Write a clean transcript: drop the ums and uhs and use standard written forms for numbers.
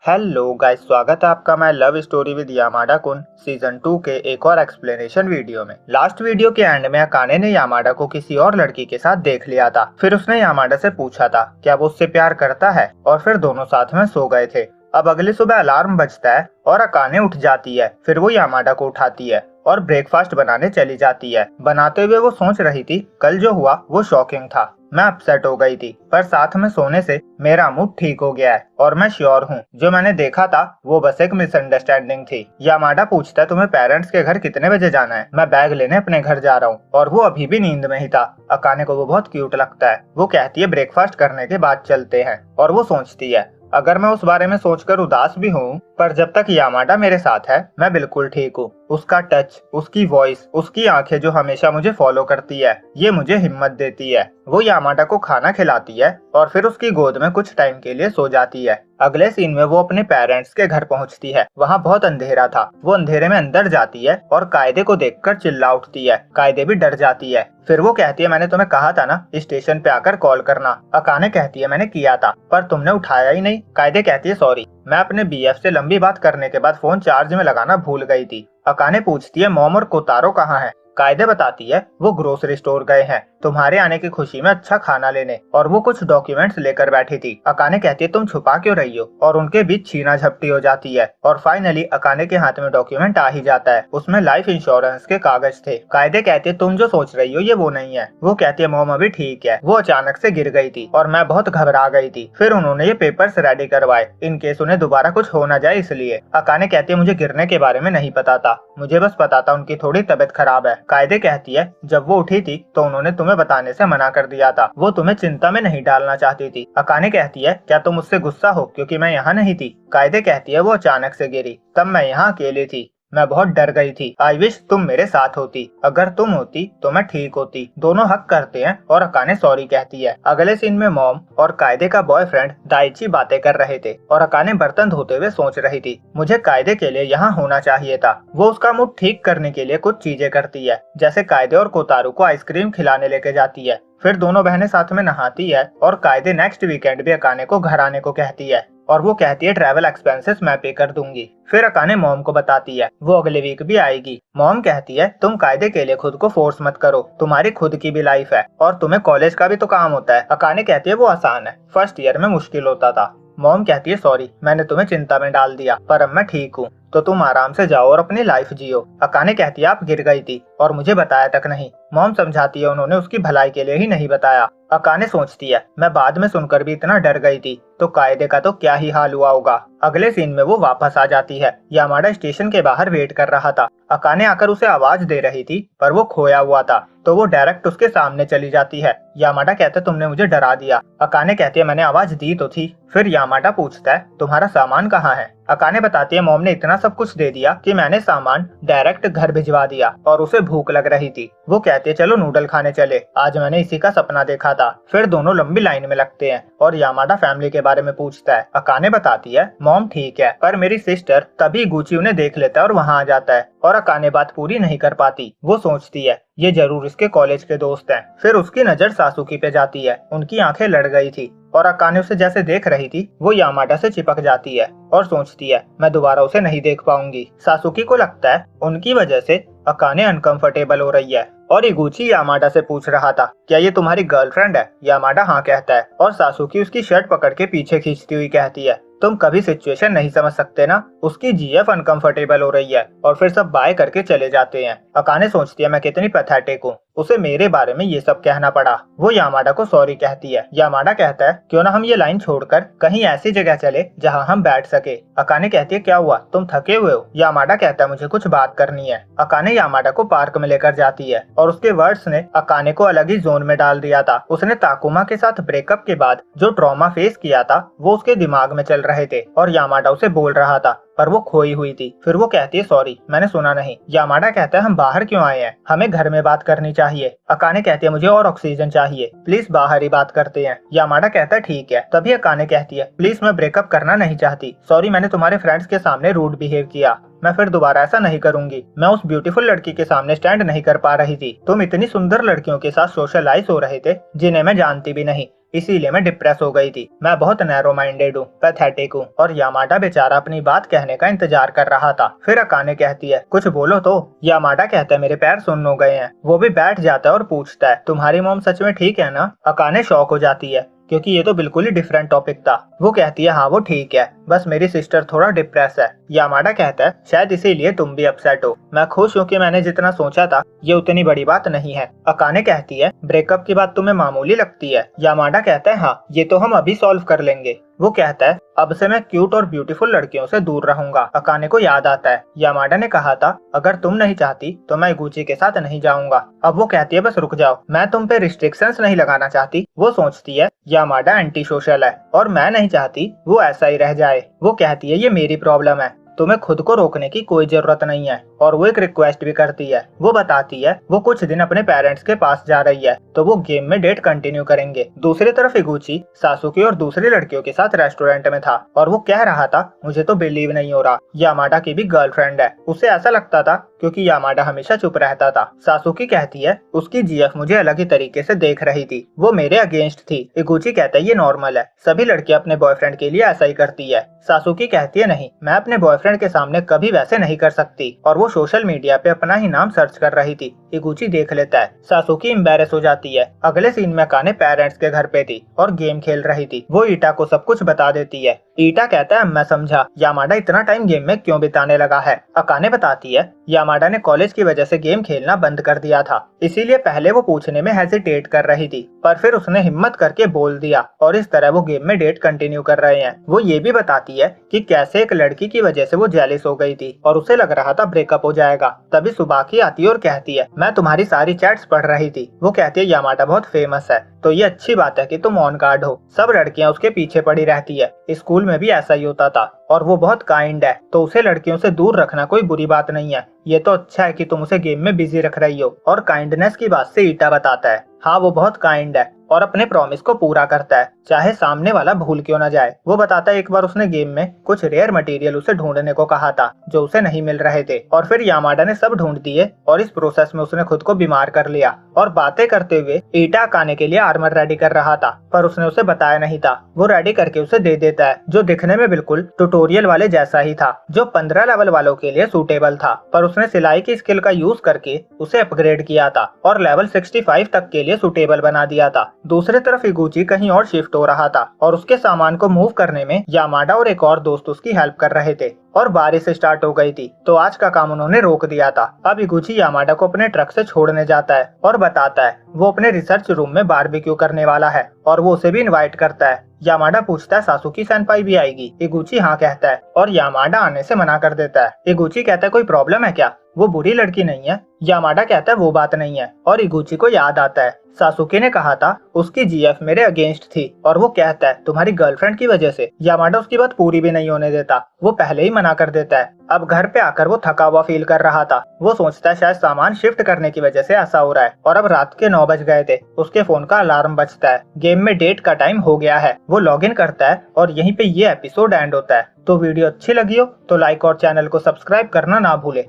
Hello guys, स्वागत है आपका मैं लव स्टोरी विद यामाडा कुन सीजन 2 के एक और एक्सप्लेनेशन वीडियो में। लास्ट वीडियो के एंड में अकाने ने यामाडा को किसी और लड़की के साथ देख लिया था। फिर उसने यामाडा से पूछा था क्या वो उससे प्यार करता है और फिर दोनों साथ में सो गए थे। अब अगली सुबह अलार्म बजता है और अकाने उठ जाती है। फिर वो यामाडा को उठाती है और ब्रेकफास्ट बनाने चली जाती है। बनाते हुए वो सोच रही थी कल जो हुआ वो शॉकिंग था। मैं अपसेट हो गई थी पर साथ में सोने से मेरा मूड ठीक हो गया है और मैं श्योर हूँ जो मैंने देखा था वो बस एक मिसअंडरस्टैंडिंग थी। यामाडा पूछता है तुम्हें पेरेंट्स के घर कितने बजे जाना है? मैं बैग लेने अपने घर जा रहा हूँ। और वो अभी भी नींद में ही था। अकाने को वो बहुत क्यूट लगता है। वो कहती है ब्रेकफास्ट करने के बाद चलते हैं। और वो सोचती है अगर मैं उस बारे में सोचकर उदास भी हूँ पर जब तक यामाडा मेरे साथ है मैं बिल्कुल ठीक हूँ। उसका टच, उसकी वॉइस, उसकी आंखें जो हमेशा मुझे फॉलो करती है ये मुझे हिम्मत देती है। वो यामाडा को खाना खिलाती है और फिर उसकी गोद में कुछ टाइम के लिए सो जाती है। अगले सीन में वो अपने पेरेंट्स के घर पहुंचती है। वहाँ बहुत अंधेरा था। वो अंधेरे में अंदर जाती है और कायदे को देखकर चिल्ला उठती है। कायदे भी डर जाती है। फिर वो कहती है मैंने तुम्हें कहा था ना स्टेशन पे आकर कॉल करना। अकाने कहती है मैंने किया था पर तुमने उठाया ही नहीं। कायदे कहती है सॉरी, मैं अपने बीएफ से लंबी बात करने के बाद फोन चार्ज में लगाना भूल गई थी। अकाने पूछती है मॉम और कोतारो कहाँ है? कायदे बताती है वो ग्रोसरी स्टोर गए हैं तुम्हारे आने की खुशी में अच्छा खाना लेने और वो कुछ डॉक्यूमेंट्स लेकर बैठी थी। अकाने कहती है तुम छुपा क्यों रही हो? और उनके बीच छीना झपटी हो जाती है और फाइनली अकाने के हाथ में डॉक्यूमेंट आ ही जाता है। उसमें लाइफ इंश्योरेंस के कागज थे। कायदे कहती है तुम जो सोच रही हो ये वो नहीं है। वो कहती है मॉम अभी ठीक है, वो अचानक से गिर गई थी और मैं बहुत घबरा गई थी। फिर उन्होंने ये पेपर्स रेडी करवाए इन केस उन्हें दोबारा कुछ हो न जाए इसलिए। अकाने कहती है मुझे गिरने के बारे में नहीं पता था, मुझे बस पता था उनकी थोड़ी तबीयत खराब है। कायदे कहती है जब वो उठी थी तो उन्होंने तुम्हें बताने से मना कर दिया था। वो तुम्हें चिंता में नहीं डालना चाहती थी। अकाने कहती है क्या तुम मुझसे गुस्सा हो क्योंकि मैं यहाँ नहीं थी? कायदे कहती है वो अचानक से गिरी, तब मैं यहाँ अकेली थी, मैं बहुत डर गई थी। आई विश तुम मेरे साथ होती, अगर तुम होती तो मैं ठीक होती। दोनों हक करते हैं और अकाने सॉरी कहती है। अगले सीन में मॉम और कायदे का बॉयफ्रेंड दाइची बातें कर रहे थे और अकाने बर्तन धोते हुए सोच रही थी मुझे कायदे के लिए यहाँ होना चाहिए था। वो उसका मूड ठीक करने के लिए कुछ चीजें करती है, जैसे कायदे और कोतारू को आइसक्रीम खिलाने लेके जाती है। फिर दोनों बहनें साथ में नहाती है और कायदे नेक्स्ट वीकेंड भी अकाने को घर आने को कहती है और वो कहती है ट्रैवल एक्सपेंसेस मैं पे कर दूंगी। फिर अकाने मॉम को बताती है वो अगले वीक भी आएगी। मॉम कहती है तुम कायदे के लिए खुद को फोर्स मत करो, तुम्हारी खुद की भी लाइफ है और तुम्हें कॉलेज का भी तो काम होता है। अकाने कहती है वो आसान है, फर्स्ट ईयर में मुश्किल होता था। मॉम कहती है सॉरी मैंने तुम्हें चिंता में डाल दिया पर अब मैं ठीक हूँ तो तुम आराम से जाओ और अपनी लाइफ जियो। अकाने कहती है आप गिर गई थी और मुझे बताया तक नहीं। मॉम समझाती है उन्होंने उसकी भलाई के लिए ही नहीं बताया। अकाने सोचती है मैं बाद में सुनकर भी इतना डर गई थी तो कायदे का तो क्या ही हाल हुआ होगा। अगले सीन में वो वापस आ जाती है। यामाडा स्टेशन के बाहर वेट कर रहा था। अकाने आकर उसे आवाज दे रही थी पर वो खोया हुआ था तो वो डायरेक्ट उसके सामने चली जाती है। यामाडा कहता है तुमने मुझे डरा दिया। अकाने कहती है मैंने आवाज दी तो थी। फिर यामाडा पूछता है तुम्हारा सामान कहाँ है? अकाने बताती है मॉम ने इतना सब कुछ दे दिया कि मैंने सामान डायरेक्ट घर भिजवा दिया और उसे भूख लग रही थी। वो कहती है चलो नूडल खाने चले, आज मैंने इसी का सपना देखा था। फिर दोनों लंबी लाइन में लगते हैं और यामाडा फैमिली के बारे में पूछता है। अकाने बताती है मॉम ठीक है पर मेरी सिस्टर, तभी गुची उन्हें देख लेता है और वहाँ आ जाता है और अकाने बात पूरी नहीं कर पाती। वो सोचती है ये जरूर इसके कॉलेज के दोस्त हैं। फिर उसकी नजर सासुकी पे जाती है। उनकी आंखें लड़ गई थी और अकाने उसे जैसे देख रही थी वो यामाडा से चिपक जाती है और सोचती है मैं दोबारा उसे नहीं देख पाऊंगी। सासुकी को लगता है उनकी वजह से अकाने अनकंफर्टेबल हो रही है और इगुची यामाडा से पूछ रहा था क्या ये तुम्हारी गर्लफ्रेंड है? यामाडा हाँ कहता है और सासुकी उसकी शर्ट पकड़ के पीछे खींचती हुई कहती है तुम कभी सिचुएशन नहीं समझ सकते ना। उसकी जीएफ अनकंफर्टेबल हो रही है और फिर सब बाय करके चले जाते हैं। अकाने सोचती है मैं कितनी पैथेटिक हूँ, उसे मेरे बारे में ये सब कहना पड़ा। वो यामाडा को सॉरी कहती है। यामाडा कहता है क्यों ना हम ये लाइन छोड़कर कहीं ऐसी जगह चले जहाँ हम बैठ सके। अकाने कहती है क्या हुआ, तुम थके हुए हो? यामाडा कहता है मुझे कुछ बात करनी है। अकाने यामाडा को पार्क में लेकर जाती है और उसके वर्ड्स ने अकाने को अलग ही जोन में डाल दिया था। उसने ताकुमा के साथ ब्रेकअप के बाद जो ट्रॉमा फेस किया था वो उसके दिमाग में चल रहे थे और यामाडा उसे बोल रहा था पर वो खोई हुई थी। फिर वो कहती है सॉरी मैंने सुना नहीं। यामाडा कहता है हम बाहर क्यों आए हैं, हमें घर में बात करनी चाहिए। अकाने कहती है मुझे और ऑक्सीजन चाहिए, प्लीज बाहर ही बात करते हैं। यामाडा कहता है ठीक है। तभी अकाने कहती है प्लीज मैं ब्रेकअप करना नहीं चाहती, सॉरी मैंने तुम्हारे फ्रेंड्स के सामने रूड बिहेव किया, मैं फिर दोबारा ऐसा नहीं करूंगी। मैं उस ब्यूटीफुल लड़की के सामने स्टैंड नहीं कर पा रही थी। तुम इतनी सुंदर लड़कियों के साथ सोशलाइज हो रहे थे जिन्हें मैं जानती भी नहीं। इसीलिए मैं डिप्रेस हो गई थी। मैं बहुत नैरो माइंडेड हूँ, पैथेटिक हूँ। और यामाडा बेचारा अपनी बात कहने का इंतजार कर रहा था। फिर अकाने कहती है कुछ बोलो तो। यामाडा कहता है मेरे पैर सुन्न हो गए हैं। वो भी बैठ जाता है और पूछता है तुम्हारी मॉम सच में ठीक है ना। अकाने शॉक हो जाती है क्योंकि ये तो बिल्कुल ही डिफरेंट टॉपिक था। वो कहती है हाँ वो ठीक है, बस मेरी सिस्टर थोड़ा डिप्रेस है। यामाडा कहता है शायद इसीलिए तुम भी अपसेट हो। मैं खुश हूँ कि मैंने जितना सोचा था ये उतनी बड़ी बात नहीं है। अकाने कहती है ब्रेकअप की बात तुम्हें मामूली लगती है। यामाडा कहता है हाँ ये तो हम अभी सॉल्व कर लेंगे। वो कहता है अब से मैं क्यूट और ब्यूटीफुल लड़कियों से दूर रहूंगा। अकाने को याद आता है यामाडा ने कहा था अगर तुम नहीं चाहती तो मैं इगुची के साथ नहीं जाऊंगा। अब वो कहती है बस रुक जाओ, मैं तुम पे रिस्ट्रिक्शंस नहीं लगाना चाहती। वो सोचती है यामाडा एंटी सोशल है और मैं नहीं चाहती वो ऐसा ही रह जाए। वो कहती है ये मेरी प्रॉब्लम है, तुम्हें खुद को रोकने की कोई जरूरत नहीं है। और वो एक रिक्वेस्ट भी करती है। वो बताती है वो कुछ दिन अपने पेरेंट्स के पास जा रही है तो वो गेम में डेट कंटिन्यू करेंगे। दूसरी तरफ इगुची सासुकी और दूसरी लड़कियों के साथ रेस्टोरेंट में था और वो कह रहा था मुझे तो बिलीव नहीं हो रहा यामाडा की भी गर्लफ्रेंड है। उसे ऐसा लगता था क्योंकि यामाडा हमेशा चुप रहता था। सासुकी कहती है उसकी जीएफ मुझे अलग ही तरीके से देख रही थी, वो मेरे अगेंस्ट थी। इगुची कहता है ये नॉर्मल है, सभी लड़कियां अपने बॉयफ्रेंड के लिए ऐसा ही करती है। सासुकी कहती है नहीं, मैं अपने बॉयफ्रेंड के सामने कभी वैसे नहीं कर सकती। और वो सोशल मीडिया पे अपना ही नाम सर्च कर रही थी। इगुची देख लेता है। सासुकी एम्बैरेस हो जाती है। अगले सीन में अकाने पेरेंट्स के घर पे थी और गेम खेल रही थी। वो ईटा को सब कुछ बता देती है। ईटा कहता है मैं समझा यामाडा इतना टाइम गेम में क्यों बिताने लगा है। अकाने बताती है यामाडा ने कॉलेज की वजह से गेम खेलना बंद कर दिया था, इसीलिए पहले वो पूछने में हेजिटेट कर रही थी पर फिर उसने हिम्मत करके बोल दिया और इस तरह वो गेम में डेट कंटिन्यू कर रहे हैं। वो ये भी बताती है कि कैसे एक लड़की की वजह से वो जेलिस हो गई थी और उसे लग रहा था ब्रेकअप हो जाएगा। तभी सुबाकी आती है और कहती है मैं तुम्हारी सारी चैट्स पढ़ रही थी। वो कहती है यामाडा बहुत फेमस है तो ये अच्छी बात है कि तुम ऑन गार्ड हो। सब लड़कियां उसके पीछे पड़ी रहती है, स्कूल में भी ऐसा ही होता था और वो बहुत काइंड है तो उसे लड़कियों से दूर रखना कोई बुरी बात नहीं है। ये तो अच्छा है कि तुम उसे गेम में बिजी रख रही हो। और काइंडनेस की बात से ईटा बताता है हाँ वो बहुत काइंड है और अपने प्रॉमिस को पूरा करता है चाहे सामने वाला भूल क्यों न जाए। वो बताता है एक बार उसने गेम में कुछ रेयर मटेरियल उसे ढूंढने को कहा था जो उसे नहीं मिल रहे थे और फिर यामाडा ने सब ढूंढ दिए और इस प्रोसेस में उसने खुद को बीमार कर लिया। और बातें करते हुए ईटा अकाने के लिए आर्मर रेडी कर रहा था पर उसने उसे बताया नहीं था। वो रेडी करके उसे दे देता है जो दिखने में बिल्कुल ट्यूटोरियल वाले जैसा ही था जो 15 लेवल वालों के लिए सूटेबल था, पर उसने सिलाई की स्किल का यूज करके उसे अपग्रेड किया था और लेवल 65 तक के लिए सूटेबल बना दिया था। दूसरी तरफ इगुची कहीं और शिफ्ट हो रहा था और उसके सामान को मूव करने में यामाडा और एक और दोस्त उसकी हेल्प कर रहे थे और बारिश स्टार्ट हो गई थी तो आज का काम उन्होंने रोक दिया था। अब इगुची यामाडा को अपने ट्रक से छोड़ने जाता है और बताता है वो अपने रिसर्च रूम में बारबेक्यू करने वाला है और वो उसे भी इनवाइट करता है। यामाडा पूछता है सासुकी सेनपाई भी आएगी। इगुची हाँ कहता है और यामाडा आने से मना कर देता है। इगुची कहता है कोई प्रॉब्लम है क्या, वो बुरी लड़की नहीं है। यामाडा कहता है वो बात नहीं है और इगुची को याद आता है सासुकी ने कहा था उसकी जीएफ मेरे अगेंस्ट थी और वो कहता है तुम्हारी गर्लफ्रेंड की वजह से। यामाडा उसकी बात पूरी भी नहीं होने देता, वो पहले ही मना कर देता है। अब घर पे आकर वो थका हुआ फील कर रहा था। वो सोचता है शायद सामान शिफ्ट करने की वजह से ऐसा हो रहा है और अब रात के 9 बज गए थे। उसके फोन का अलार्म बजता है, गेम में डेट का टाइम हो गया है। वो लॉग इन करता है और यहीं पे ये एपिसोड एंड होता है। तो वीडियो अच्छी लगी हो तो लाइक और चैनल को सब्सक्राइब करना ना भूले।